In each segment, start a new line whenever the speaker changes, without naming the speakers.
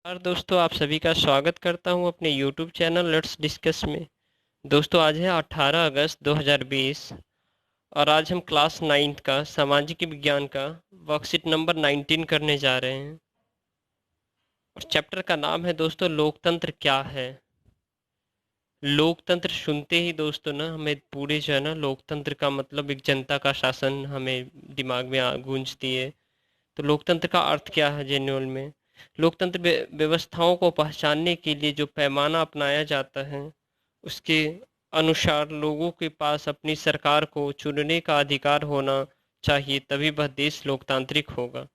और दोस्तों आप सभी का स्वागत करता हूं अपने YouTube चैनल लेट्स डिस्कस में। दोस्तों आज है 18 अगस्त 2020 और आज हम क्लास 9th का सामाजिक विज्ञान का वर्कशीट नंबर 19 करने जा रहे हैं। और चैप्टर का नाम है दोस्तों लोकतंत्र क्या है। लोकतंत्र सुनते ही दोस्तों ना हमें पूरे जो है ना लोकतंत्र का मतलब एक जनता का शासन हमें दिमाग में गूंजती है। तो लोकतंत्र का अर्थ क्या है जेन्युइन में। लोकतंत्र व्यवस्थाओं को पहचानने के लिए जो पैमाना अपनाया जाता है उसके अनुसार लोगों के पास अपनी सरकार को चुनने का अधिकार होना चाहिए, तभी वह देश लोकतांत्रिक होगा।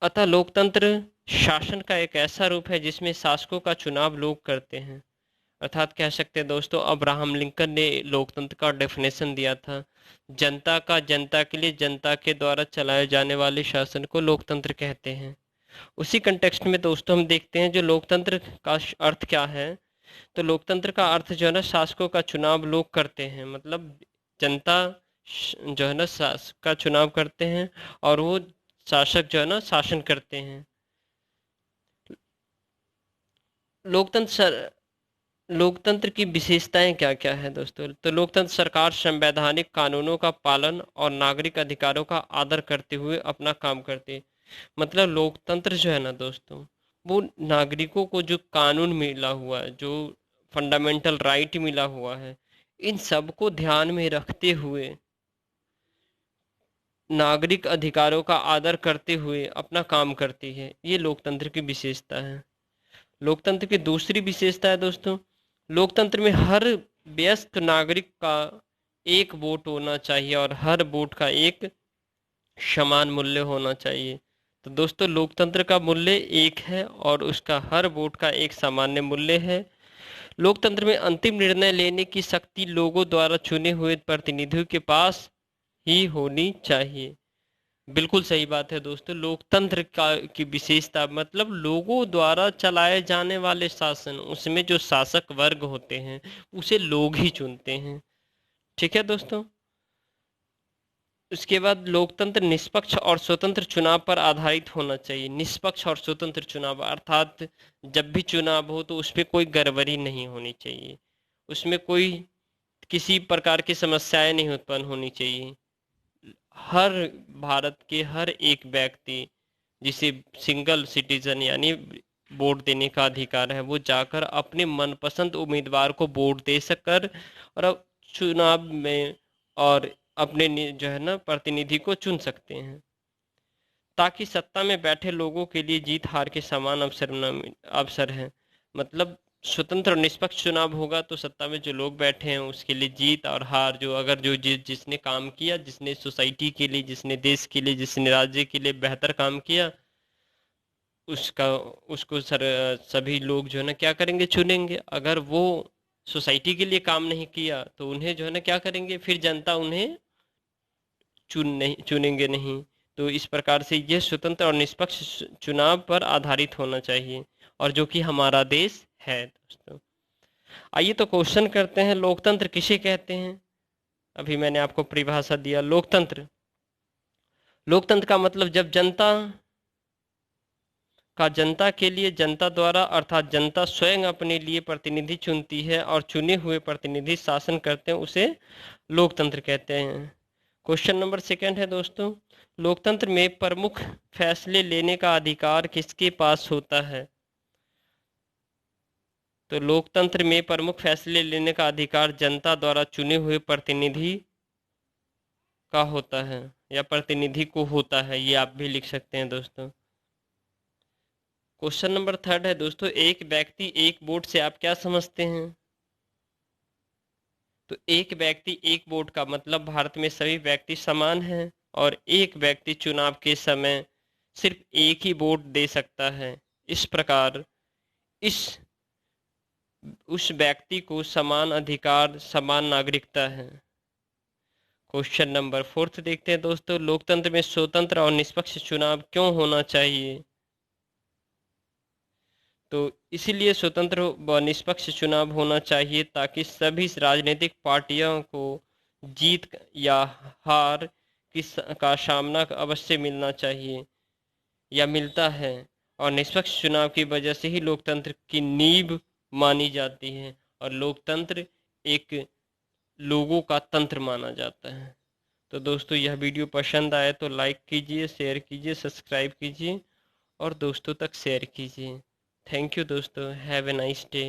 अतः लोकतंत्र शासन का एक ऐसा रूप है जिसमें शासकों का चुनाव लोग करते हैं। अर्थात कह सकते हैं दोस्तों अब्राहम लिंकन ने लोकतंत्र का डेफिनेशन दिया था, जनता का जनता के लिए जनता के द्वारा चलाए जाने वाले शासन को लोकतंत्र कहते हैं। उसी कंटेक्स्ट में दोस्तों हम देखते हैं जो लोकतंत्र का अर्थ क्या है। तो लोकतंत्र का अर्थ जो है ना शासकों का चुनाव लोग करते हैं, मतलब जनता जो है ना शासक का चुनाव करते हैं और वो शासक जो है ना शासन करते हैं। लोकतंत्र लोकतंत्र की विशेषताएं क्या क्या है दोस्तों। तो लोकतंत्र सरकार संवैधानिक कानूनों का पालन और नागरिक अधिकारों का आदर करते हुए अपना काम करती है। मतलब लोकतंत्र जो है ना दोस्तों वो नागरिकों को जो कानून मिला हुआ है, जो फंडामेंटल राइट मिला हुआ है, इन सब को ध्यान में रखते हुए नागरिक अधिकारों का आदर करते हुए अपना काम करती है। ये लोकतंत्र की विशेषता है। लोकतंत्र की दूसरी विशेषता है दोस्तों, लोकतंत्र में हर वयस्क नागरिक का एक वोट होना चाहिए और हर वोट का एक समान मूल्य होना चाहिए। तो दोस्तों लोकतंत्र का मूल्य एक है और उसका हर वोट का एक सामान्य मूल्य है। लोकतंत्र में अंतिम निर्णय लेने की शक्ति लोगों द्वारा चुने हुए प्रतिनिधियों के पास ही होनी चाहिए। बिल्कुल सही बात है दोस्तों। लोकतंत्र का की विशेषता मतलब लोगों द्वारा चलाए जाने वाले शासन, उसमें जो शासक वर्ग होते हैं उसे लोग ही चुनते हैं। ठीक है दोस्तों। उसके बाद लोकतंत्र निष्पक्ष और स्वतंत्र चुनाव पर आधारित होना चाहिए। निष्पक्ष और स्वतंत्र चुनाव अर्थात जब भी चुनाव हो तो उसमें कोई गड़बड़ी नहीं होनी चाहिए, उसमें कोई किसी प्रकार की समस्याएं नहीं उत्पन्न होनी चाहिए। हर भारत के हर एक व्यक्ति जिसे सिंगल सिटीजन यानी वोट देने का अधिकार है वो जाकर अपने मनपसंद उम्मीदवार को वोट दे सककर और अब चुनाव में और अपने जो है ना प्रतिनिधि को चुन सकते हैं, ताकि सत्ता में बैठे लोगों के लिए जीत हार के समान अवसर है। मतलब स्वतंत्र और निष्पक्ष चुनाव होगा तो सत्ता में जो लोग बैठे हैं उसके लिए जीत और हार, जो अगर जो जिसने काम किया, जिसने सोसाइटी के लिए, जिसने देश के लिए, जिसने राज्य के लिए बेहतर काम किया, उसका उसको सभी लोग जो है ना क्या करेंगे, चुनेंगे। अगर वो सोसाइटी के लिए काम नहीं किया तो उन्हें जो है ना क्या करेंगे, फिर जनता उन्हें चुनेंगे नहीं। तो इस प्रकार से यह स्वतंत्र और निष्पक्ष चुनाव पर आधारित होना चाहिए और जो कि हमारा देश है दोस्तों। आइए तो क्वेश्चन करते हैं, लोकतंत्र किसे कहते हैं। अभी मैंने आपको परिभाषा दिया। लोकतंत्र लोकतंत्र का मतलब जब जनता के लिए जनता द्वारा अर्थात जनता स्वयं अपने लिए प्रतिनिधि चुनती है और चुने हुए प्रतिनिधि शासन करते हैं, उसे लोकतंत्र कहते हैं। क्वेश्चन नंबर सेकंड है दोस्तों, लोकतंत्र में प्रमुख फैसले लेने का अधिकार किसके पास होता है। तो लोकतंत्र में प्रमुख फैसले लेने का अधिकार जनता द्वारा चुने हुए प्रतिनिधि का होता है या प्रतिनिधि को होता है, ये आप भी लिख सकते हैं दोस्तों। क्वेश्चन नंबर थर्ड है दोस्तों, एक व्यक्ति एक वोट से आप क्या समझते हैं। तो एक व्यक्ति एक वोट का मतलब भारत में सभी व्यक्ति समान हैं और एक व्यक्ति चुनाव के समय सिर्फ एक ही वोट दे सकता है। इस प्रकार इस उस व्यक्ति को समान अधिकार समान नागरिकता है। क्वेश्चन नंबर फोर्थ देखते हैं दोस्तों, लोकतंत्र में स्वतंत्र और निष्पक्ष चुनाव क्यों होना चाहिए। तो इसीलिए स्वतंत्र व निष्पक्ष चुनाव होना चाहिए ताकि सभी राजनीतिक पार्टियों को जीत या हार का सामना अवश्य मिलना चाहिए। या मिलता है, और निष्पक्ष चुनाव की वजह से ही लोकतंत्र की नींव मानी जाती है, और लोकतंत्र एक लोगों का तंत्र माना जाता है। तो दोस्तों, यह वीडियो पसंद आए तो लाइक कीजिए, शेयर कीजिए, सब्सक्राइब कीजिए और दोस्तों तक शेयर कीजिए। थैंक यू दोस्तों, हैव ए नाइस डे।